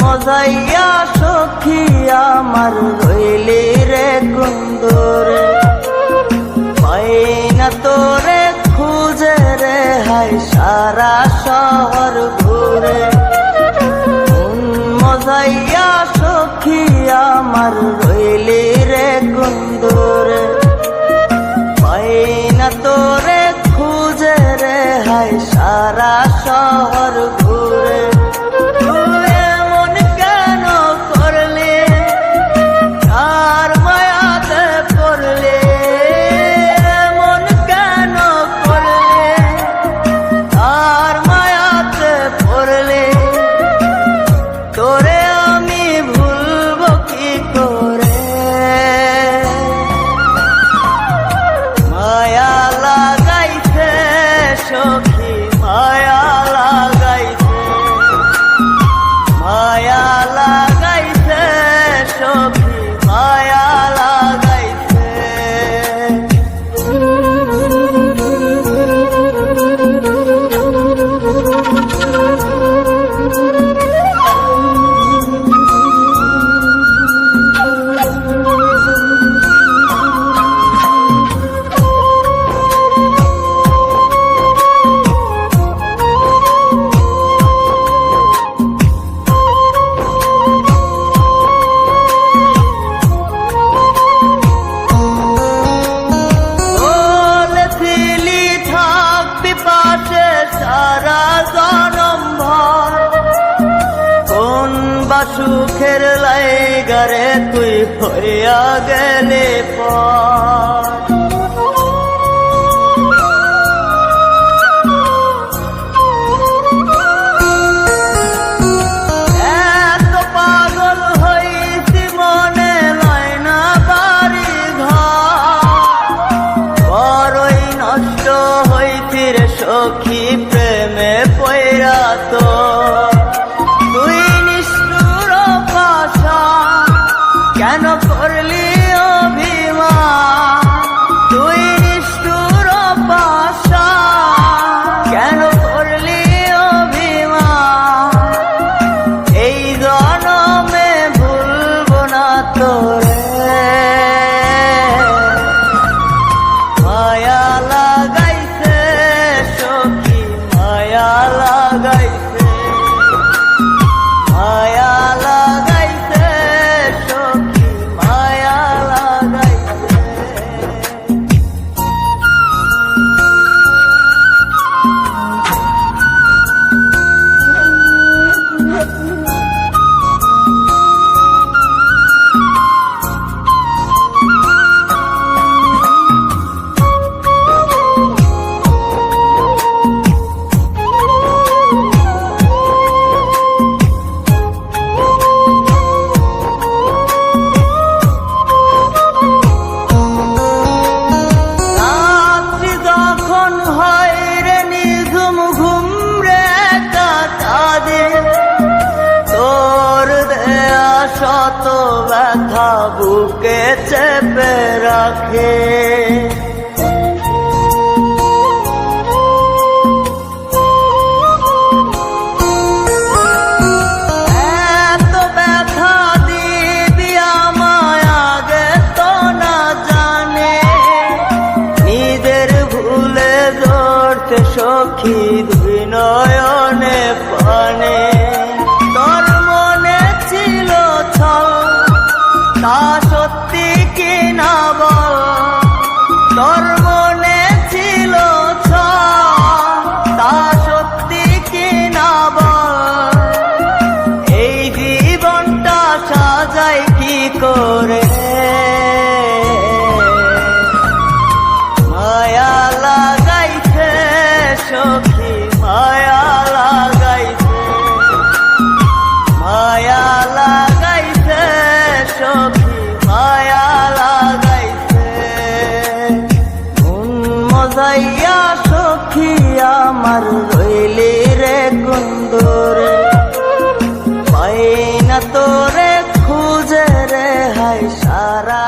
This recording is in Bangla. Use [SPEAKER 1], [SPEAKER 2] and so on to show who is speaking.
[SPEAKER 1] মজাইয়া সখী আমার রইলি রে কুন্দরে, পাই না তোরে খুঁজে রে হাই সারা শহর ঘুরে। মজাইয়া সখী আমার রইলি রে কুন্দরে, পাই না তোরে খুঁজে রে হাই সারা শহর ঘুরে। সখী মায়া লাগাইছে, মায়া লাগাইছে সখী মায়া লাগাইছে। সারা জনম ভর কোন বা সুখের লাইগারে তুই হইয়া গেলে পর। এত পাগল হইছি মনে লয় না বাড়ি ঘর, বড়ই নষ্ট হইছি রে সখী প্রেমে পয়রা। তো তুই নিষ্ঠুর পাশা কেন করলি অভিমান, তুই নিষ্ঠুর পাশা কেন করলি অভিমান। এই জনমে ভুলবো না তোরে, মায়া লাগাইছে সখী মায়া লাগাইছে, মায়া লাগাইছে সখী মায়া লাগাইছে। শত ব্যথা বুকে চেপে রাখে, এত ব্যথা দিবি আমায় আগে তো না জানে। নিজের ভুলে ধরতে সখী দুই নয়নে পানে। তা সত্যি কি না বল, তোর মনে ছিল তা সত্যি কি না বল। এই জীবনটা সাজাই কি করে, মায়া লাগাইছে সখী মায়া লাগাইছে, মায়া লাগাইছে সখী মায়া লাগাইছে। মজাইয়া সখী আমার রইলি রে কুন্দরে, পাই না তোরে খুঁজে রে হাই সারা